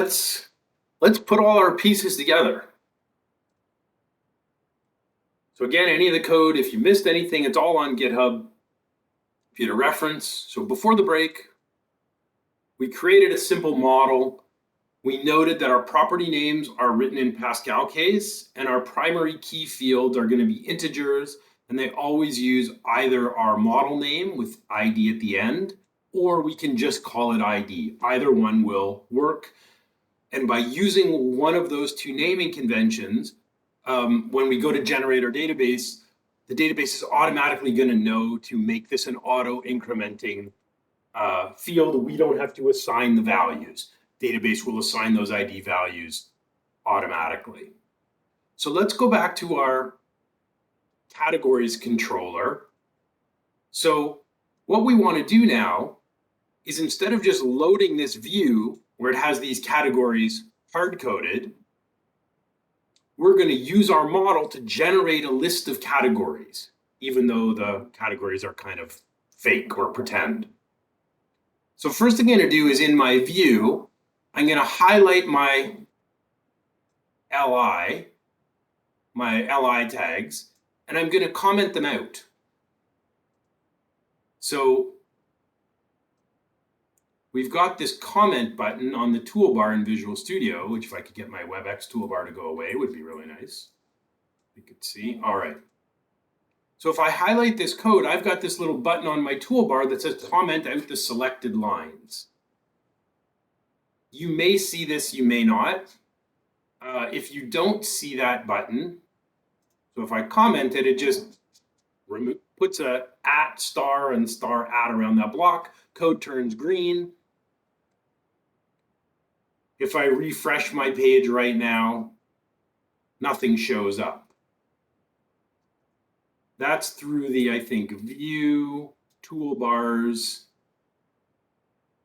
let's put all our pieces together. So again, any of the code, if you missed anything, it's all on GitHub. If you had a reference. So before the break, we created a simple model. We noted that our property names are written in Pascal case, and our primary key fields are going to be integers, and they always use either our model name with ID at the end, or we can just call it ID. Either one will work. And by using one of those two naming conventions, when we go to generate our database, the database is automatically going to know to make this an auto-incrementing field. We don't have to assign the values. Database will assign those ID values automatically. So let's go back to our categories controller. So what we want to do now is, instead of just loading this view where it has these categories hard-coded, we're going to use our model to generate a list of categories, even though the categories are kind of fake or pretend. So first thing I'm going to do is, in my view, I'm going to highlight my LI tags, and I'm going to comment them out. So we've got this comment button on the toolbar in Visual Studio, which, if I could get my WebEx toolbar to go away, would be really nice. You could see. All right. So if I highlight this code, I've got this little button on my toolbar that says comment out the selected lines. You may see this, you may not. If you don't see that button, so if I comment it, it just puts a @ star and star @ around that block. Code turns green. If I refresh my page right now, nothing shows up. That's through the, I think, view, toolbars.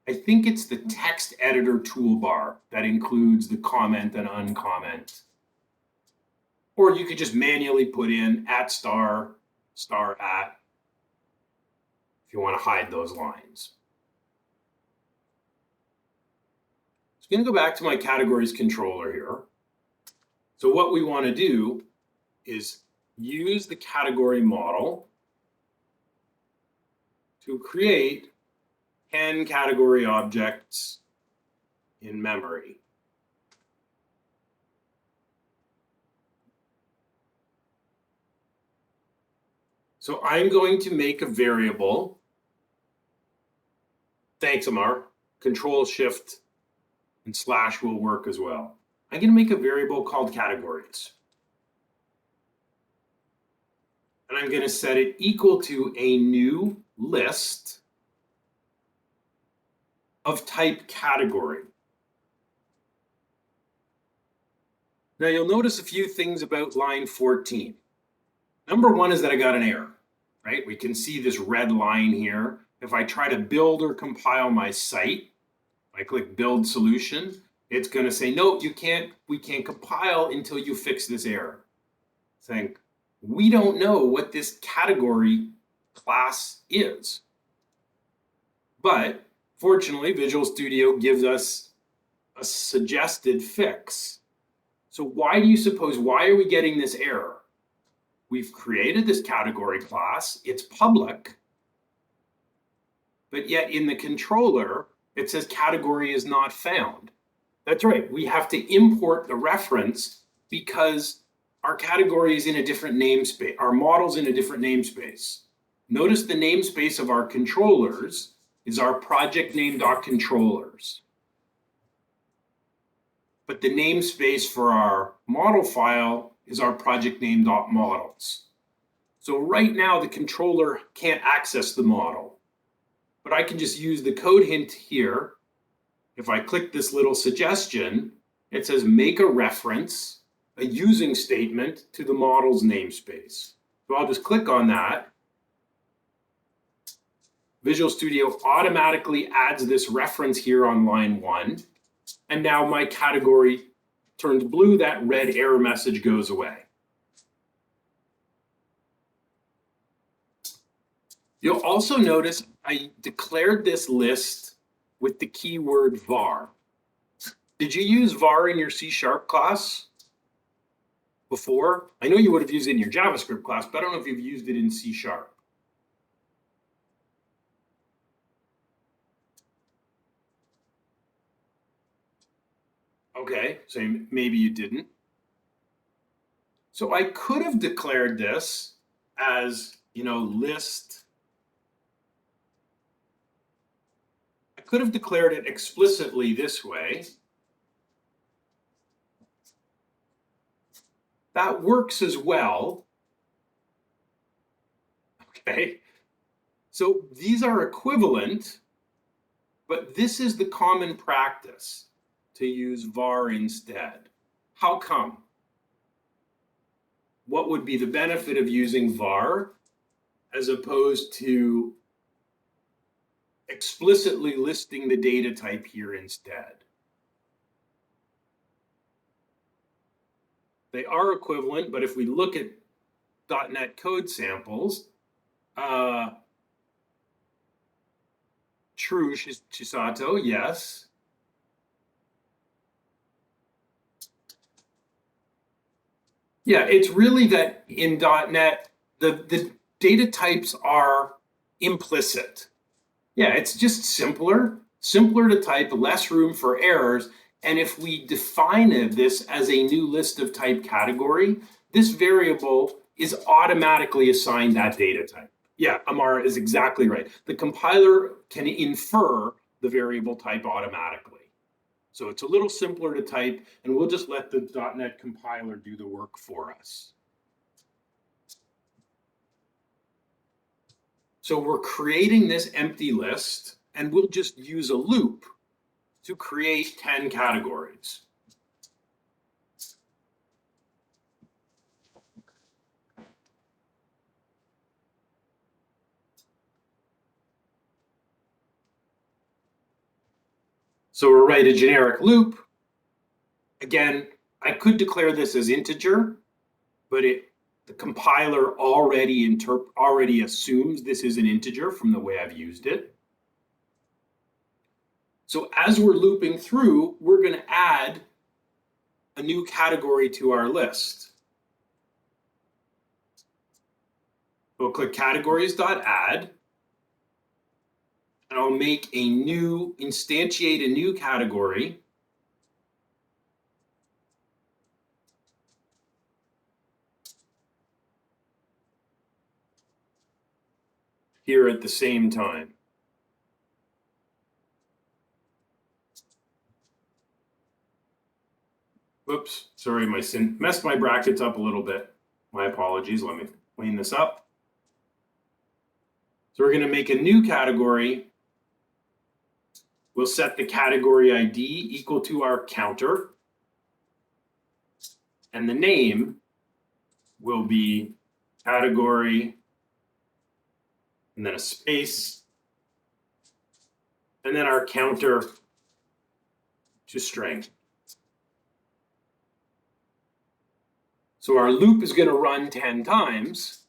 I think it's the text editor toolbar that includes the comment and uncomment. Or you could just manually put in @ star, star @ if you want to hide those lines. So I'm going to go back to my categories controller here. So what we want to do is use the category model to create 10 category objects in memory. So I'm going to make a variable. Thanks, Amar. Control Shift and / will work as well. I'm going to make a variable called categories. And I'm going to set it equal to a new list of type category. Now you'll notice a few things about line 14. Number one is that I got an error, right? We can see this red line here. If I try to build or compile my site, I click build solution, it's going to say, no, we can't compile until you fix this error. Saying, we don't know what this category class is. But fortunately, Visual Studio gives us a suggested fix. So why are we getting this error? We've created this category class, it's public, but yet in the controller, it says category is not found. That's right, we have to import the reference because our category is in a different namespace, our model's in a different namespace. Notice the namespace of our controllers is our project name.controllers. But the namespace for our model file is our project name.models. So right now the controller can't access the model, but I can just use the code hint here. If I click this little suggestion, it says make a reference, a using statement to the model's namespace. So I'll just click on that. Visual Studio automatically adds this reference here on line 1. And now my category turns blue, that red error message goes away. You'll also notice I declared this list with the keyword var. Did you use var in your C# class before? I know you would have used it in your JavaScript class, but I don't know if you've used it in C#. Okay, so maybe you didn't. So I could have declared this as, list. I could have declared it explicitly this way. That works as well. Okay, so these are equivalent, but this is the common practice to use var instead. How come? What would be the benefit of using var as opposed to explicitly listing the data type here instead? They are equivalent, but if we look at .NET code samples, true, Chisato, yes. Yeah, it's really that in .NET, the data types are implicit. Yeah, it's just simpler to type, less room for errors. And if we define this as a new list of type category, this variable is automatically assigned that data type. Yeah, Amara is exactly right. The compiler can infer the variable type automatically. So it's a little simpler to type, and we'll just let the .NET compiler do the work for us. So we're creating this empty list, and we'll just use a loop to create 10 categories. So we'll write a generic loop. Again, I could declare this as integer, but the compiler already assumes this is an integer from the way I've used it. So as we're looping through, we're going to add a new category to our list. We'll click categories.add, and I'll instantiate a new category. Here at the same time. Whoops, sorry, messed my brackets up a little bit. My apologies, let me clean this up. So we're going to make a new category. We'll set the category ID equal to our counter. And the name will be category, and then a space, and then our counter to string. So our loop is going to run 10 times.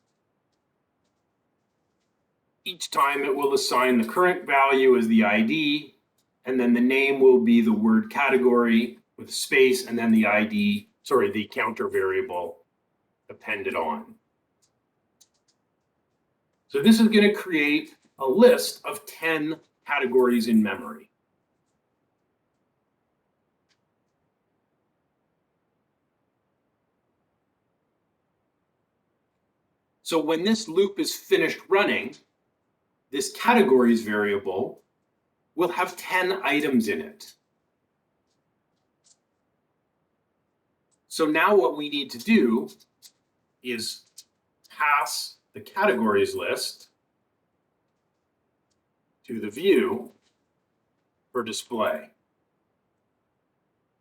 Each time it will assign the current value as the ID, and then the name will be the word category with a space, and then the the counter variable appended on. So this is going to create a list of 10 categories in memory. So when this loop is finished running, this categories variable will have 10 items in it. So now what we need to do is pass the categories list to the view for display.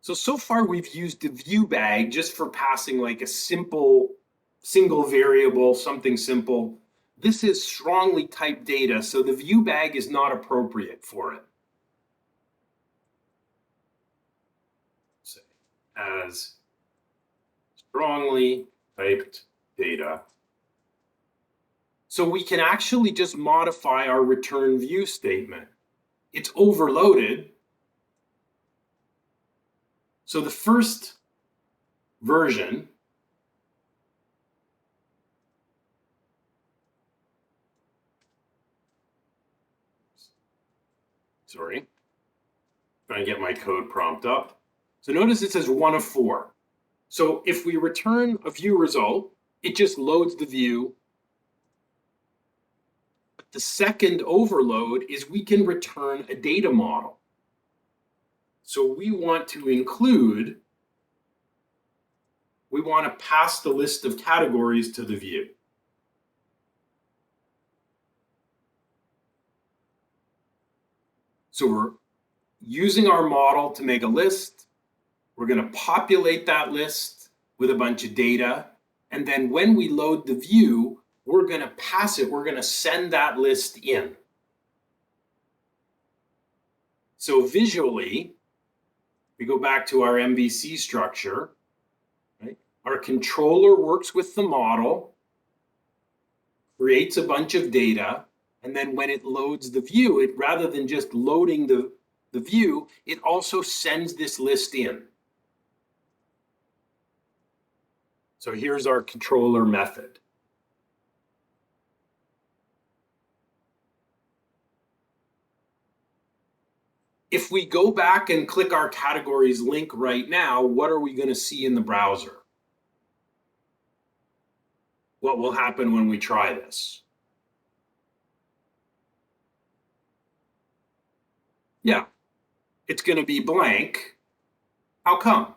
So far we've used the view bag just for passing like a single variable, something simple. This is strongly typed data, so the view bag is not appropriate for it. Say, as strongly typed data. So we can actually just modify our return view statement. It's overloaded, So the first version trying to get my code prompt up. So notice it says 1 of 4. So if we return a view result, it just loads the view. But the second overload is we can return a data model. So we want to include, we want to pass the list of categories to the view. So we're using our model to make a list. We're going to populate that list with a bunch of data. And then when we load the view, we're going to pass it. We're going to send that list in. So visually, we go back to our MVC structure. Right? Our controller works with the model, creates a bunch of data, and then when it loads the view, it rather than just loading the view, it also sends this list in. So here's our controller method. If we go back and click our categories link right now, what are we going to see in the browser? What will happen when we try this? Yeah, it's going to be blank. How come?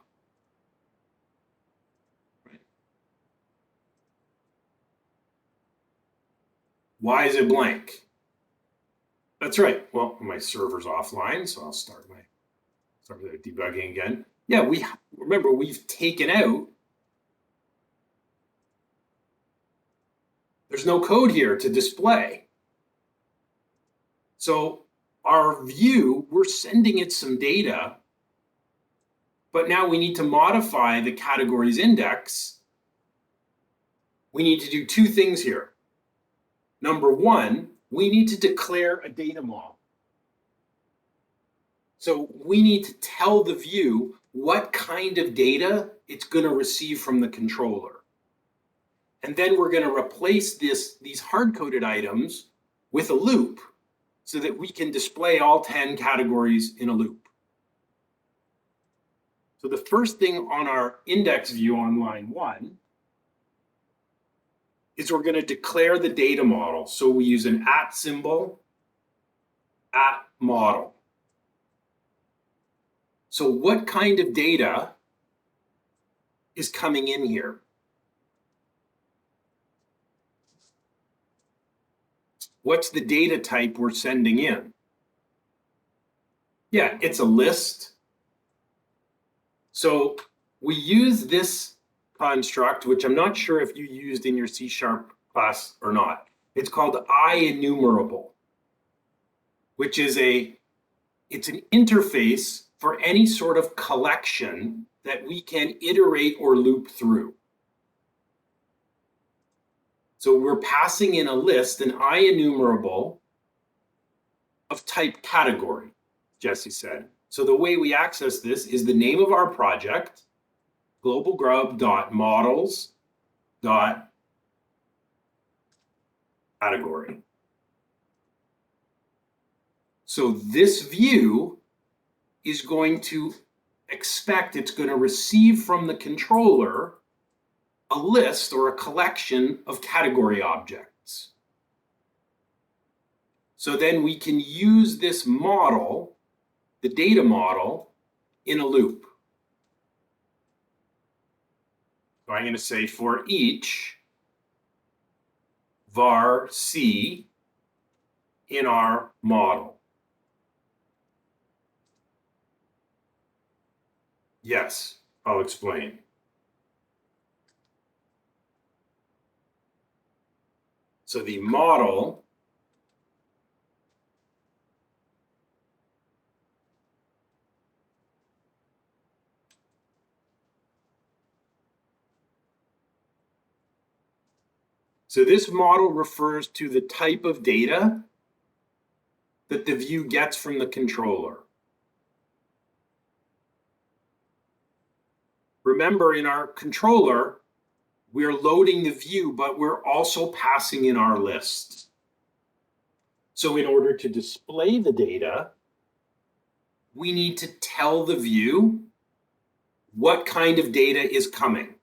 Why is it blank? That's right. Well, my server's offline, so I'll start with debugging again. Yeah, remember we've taken out. There's no code here to display. So our view, we're sending it some data, but now we need to modify the categories index. We need to do 2 things here. Number 1, we need to declare a data model. So we need to tell the view what kind of data it's going to receive from the controller. And then we're going to replace these hard-coded items with a loop so that we can display all 10 categories in a loop. So the first thing on our index view on line 1 is we're going to declare the data model. So we use an @ symbol, @ model. So what kind of data is coming in here? What's the data type we're sending in? Yeah, it's a list. So we use this construct, which I'm not sure if you used in your C# class or not. It's called IEnumerable, which is it's an interface for any sort of collection that we can iterate or loop through. So we're passing in a list, an IEnumerable of type category, Jesse said. So the way we access this is the name of our project, globalgrub.models.category. So this view is going to expect, it's going to receive from the controller a list or a collection of category objects. So then we can use this model, the data model, in a loop. So I'm going to say for each var c in our model. Yes, I'll explain. So the model So this model refers to the type of data that the view gets from the controller. Remember, in our controller, we're loading the view, but we're also passing in our list. So in order to display the data, we need to tell the view what kind of data is coming.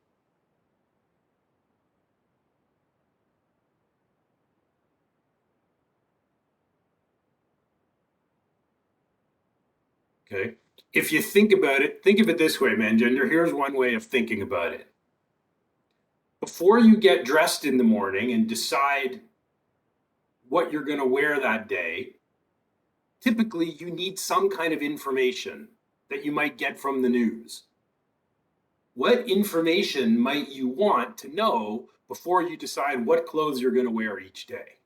Okay. If you think about it, think of it this way, Manjinder. Here's one way of thinking about it. Before you get dressed in the morning and decide what you're going to wear that day, typically you need some kind of information that you might get from the news. What information might you want to know before you decide what clothes you're going to wear each day?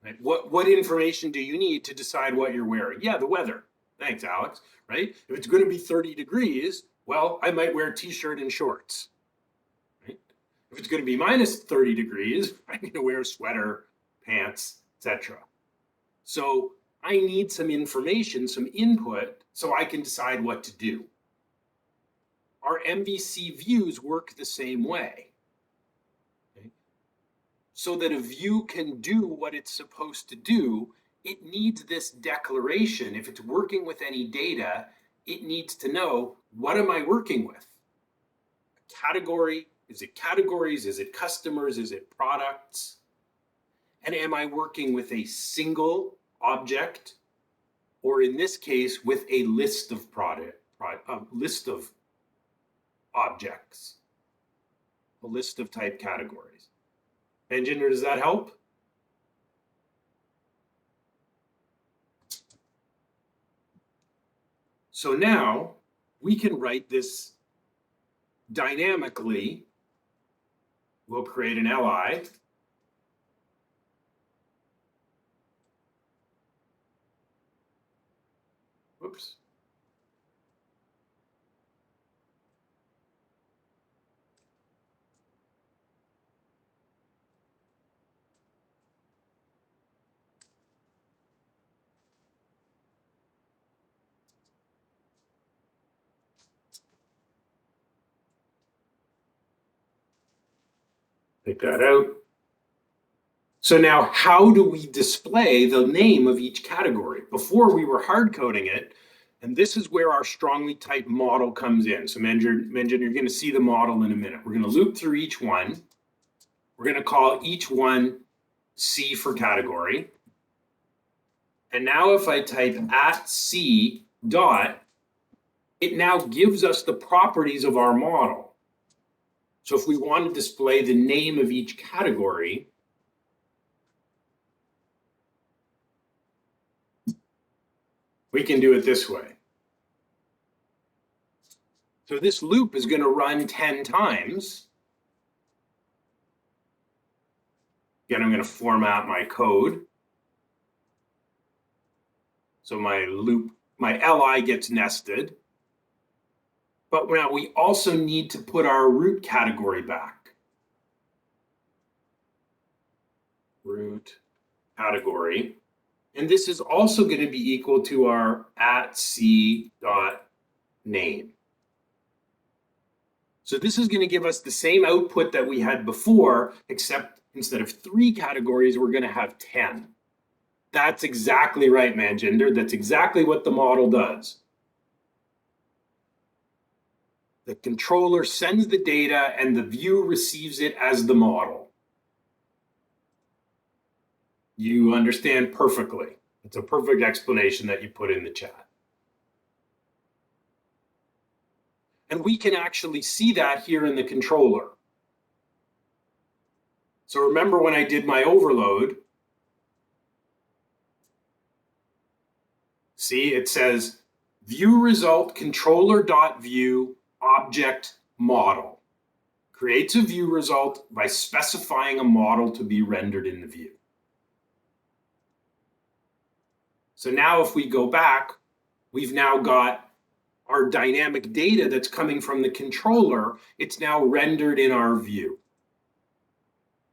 Right? What information do you need to decide what you're wearing? Yeah, the weather. Thanks, Alex. Right? If it's going to be 30 degrees, well, I might wear a t-shirt and shorts. Right? If it's going to be minus 30 degrees, I'm going to wear a sweater, pants, etc. So I need some information, some input, so I can decide what to do. Our MVC views work the same way. So that a view can do what it's supposed to do, it needs this declaration. If it's working with any data, it needs to know, what am I working with? A category? Is it categories? Is it customers? Is it products? And am I working with a single object? Or in this case, with a list of list of objects, a list of type categories. Engineer, does that help? So now we can write this dynamically. We'll create an LI. Whoops. Take that out. So now how do we display the name of each category? Before we were hard coding it, and this is where our strongly typed model comes in. So Menjin, you're going to see the model in a minute. We're going to loop through each one. We're going to call each one C for category. And now if I type @C dot, it now gives us the properties of our model. So if we want to display the name of each category, we can do it this way. So this loop is going to run 10 times. Again, I'm going to format my code. So my loop, my LI gets nested. But now we also need to put our root category back. Root category. And this is also going to be equal to our @C.name. So this is going to give us the same output that we had before, except instead of 3 categories, we're going to have 10. That's exactly right, Manjinder. That's exactly what the model does. The controller sends the data and the view receives it as the model. You understand perfectly. It's a perfect explanation that you put in the chat. And we can actually see that here in the controller. So remember when I did my overload, see, it says view result controller.view object model. Creates a view result by specifying a model to be rendered in the view. So now if we go back, we've now got our dynamic data that's coming from the controller. It's now rendered in our view.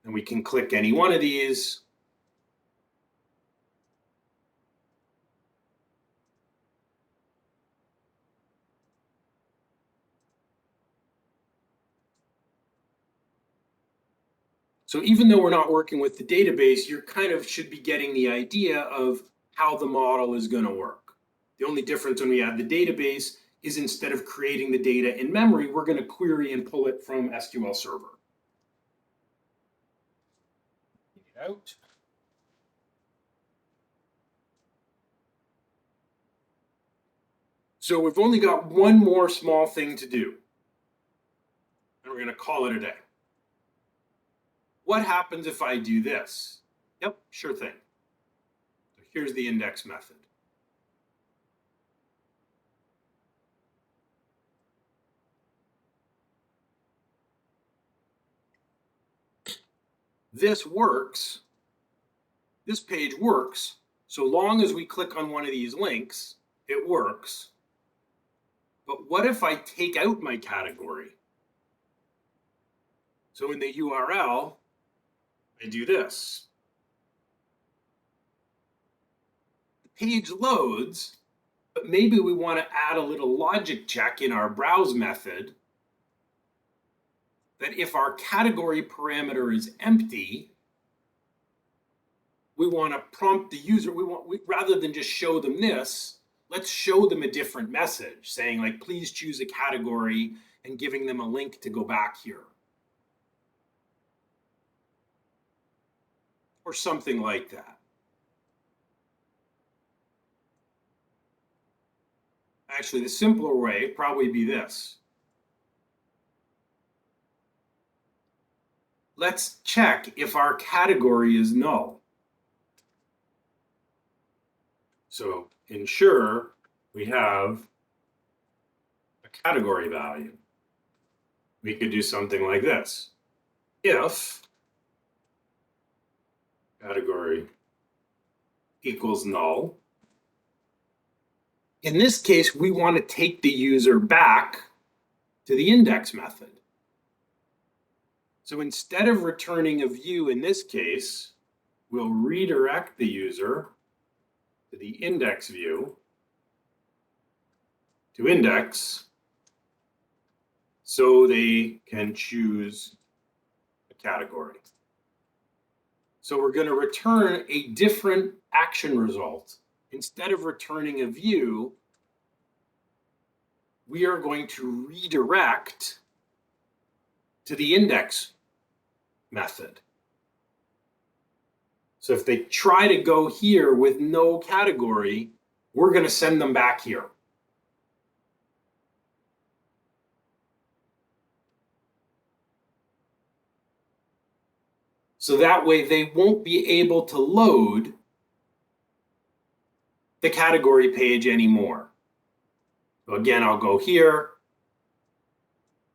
And we can click any one of these. So even though we're not working with the database, you kind of should be getting the idea of how the model is going to work. The only difference when we add the database is instead of creating the data in memory, we're going to query and pull it from SQL Server. Out. So we've only got one more small thing to do, and we're going to call it a day. What happens if I do this? Yep, sure thing. So here's the index method. This works. This page works so long as we click on one of these links. It works. But what if I take out my category? So in the URL, I do this. The page loads, but maybe we want to add a little logic check in our browse method that if our category parameter is empty, we want to prompt the user, rather than just show them this, let's show them a different message saying like, please choose a category and giving them a link to go back here. Or something like that. Actually, the simpler way would probably be this. Let's check if our category is null. So ensure we have a category value. We could do something like this. If category equals null, in this case, we want to take the user back to the index method. So instead of returning a view in this case, we'll redirect the user to the index view to index so they can choose a category. So we're going to return a different action result. Instead of returning a view, we are going to redirect to the index method. So if they try to go here with no category, we're going to send them back here. So that way they won't be able to load the category page anymore. So again, I'll go here.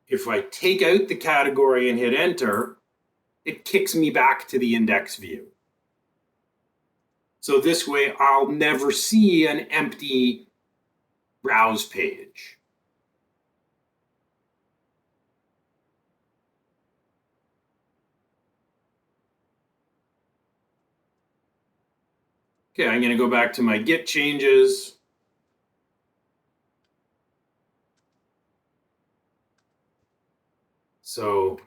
If I take out the category and hit enter, it kicks me back to the index view. So this way I'll never see an empty browse page. Okay, I'm going to go back to my Git changes. So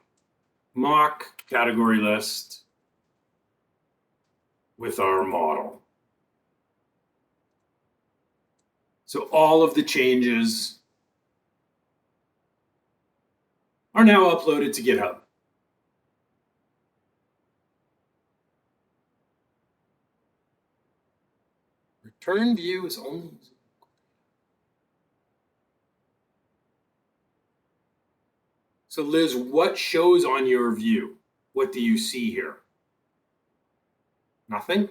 mock category list with our model. So all of the changes are now uploaded to GitHub. Return view is only. So Liz, what shows on your view? What do you see here? Nothing?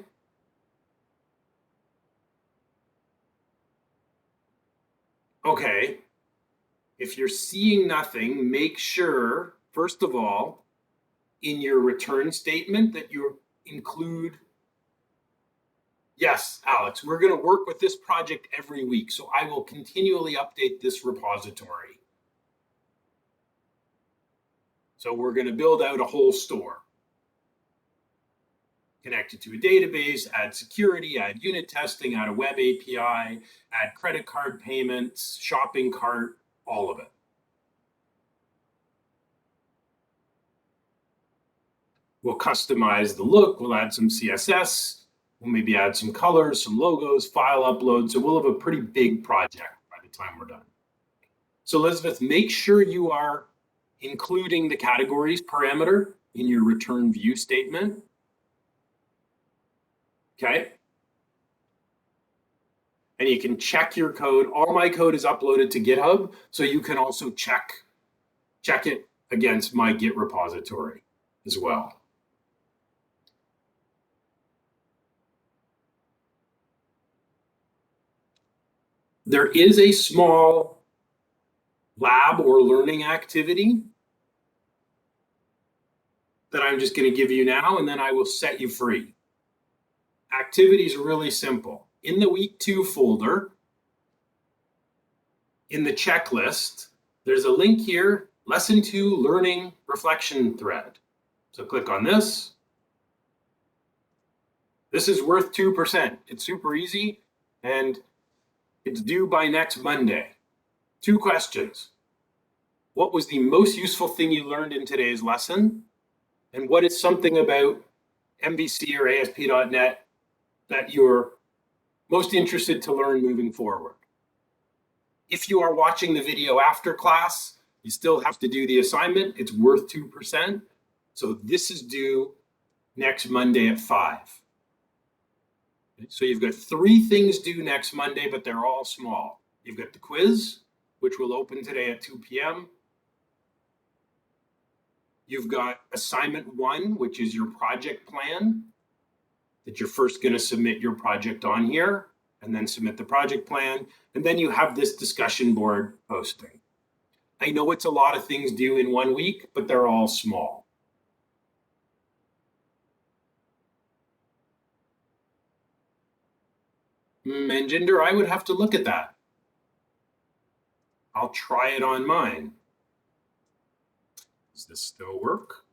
Okay. If you're seeing nothing, make sure, first of all, in your return statement that you include. Yes, Alex, we're going to work with this project every week, so I will continually update this repository. So we're going to build out a whole store. Connect it to a database, add security, add unit testing, add a web API, add credit card payments, shopping cart, all of it. We'll customize the look. We'll add some CSS. We'll maybe add some colors, some logos, file upload. So we'll have a pretty big project by the time we're done. So Elizabeth, make sure you are including the categories parameter in your return view statement. Okay. And you can check your code. All my code is uploaded to GitHub, so you can also check it against my Git repository as well. There is a small lab or learning activity that I'm just going to give you now, and then I will set you free. Activity is really simple. In the week 2 folder, in the checklist, there's a link here, lesson 2 learning reflection thread. So click on this. This is worth 2%. It's super easy, and it's due by next Monday. 2 questions. What was the most useful thing you learned in today's lesson? And what is something about MVC or ASP.NET that you're most interested to learn moving forward? If you are watching the video after class, you still have to do the assignment. It's worth 2%. So this is due next Monday at 5. So you've got 3 things due next Monday, but they're all small. You've got the quiz, which will open today at 2 p.m. You've got assignment 1, which is your project plan, that you're first going to submit your project on here and then submit the project plan. And then you have this discussion board posting. I know it's a lot of things due in 1 week, but they're all small. Manjinder, I would have to look at that. I'll try it on mine. Does this still work?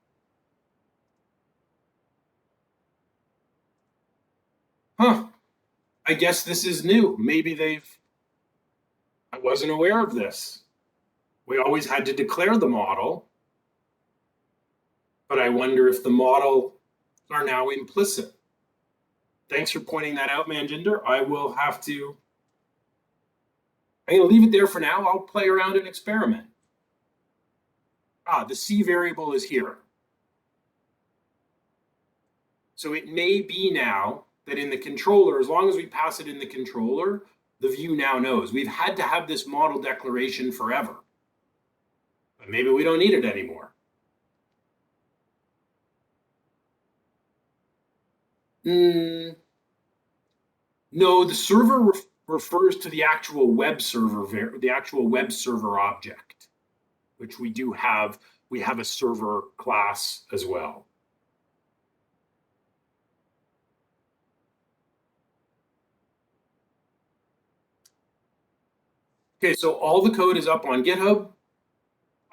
Huh. I guess this is new. Maybe I wasn't aware of this. We always had to declare the model, but I wonder if the model are now implicit. Thanks for pointing that out, Manjinder. I'm going to leave it there for now. I'll play around and experiment. The C variable is here. So it may be now that in the controller, as long as we pass it in the controller, the view now knows. We've had to have this model declaration forever. But maybe we don't need it anymore. No, the server refers to the actual web server object, which we do have. We have a server class as well. Okay, so all the code is up on GitHub.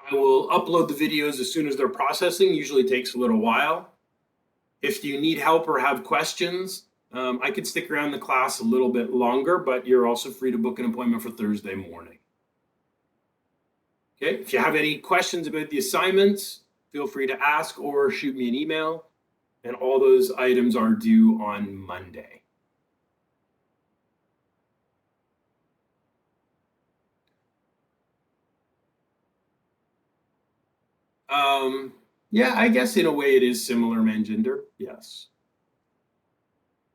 I will upload the videos as soon as they're processing. Usually takes a little while. If you need help or have questions, I could stick around the class a little bit longer, but you're also free to book an appointment for Thursday morning. Okay, if you have any questions about the assignments, feel free to ask or shoot me an email. And all those items are due on Monday. Yeah, I guess in a way it is similar, Manjinder. Yes.